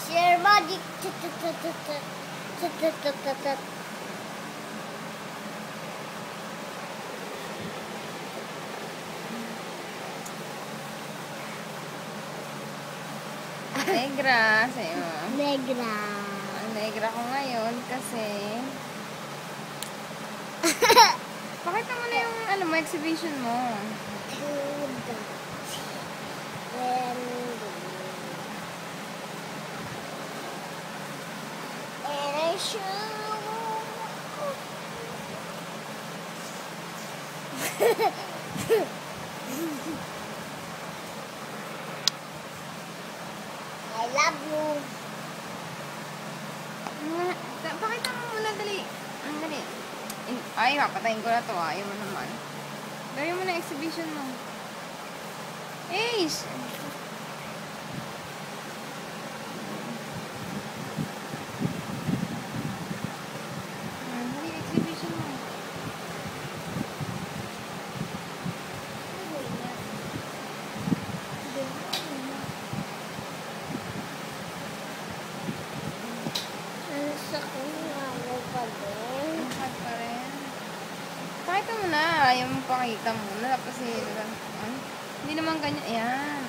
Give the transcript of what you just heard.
Share magic. Negra, sa'yo. Negra. Ang negra ko ngayon kasi... Pakita mo na yung ano mo, exhibition mo. And I show. I love you. Pakita mo muna, dali. Dali. Ay, papatayin ko na to. Ayaw mo naman. Gawin mo na exhibition mo. Ace! Dali, exhibition mo. Pakita mo na. Ayaw mo pakita muna. Tapos hindi naman ganyan. Ayan.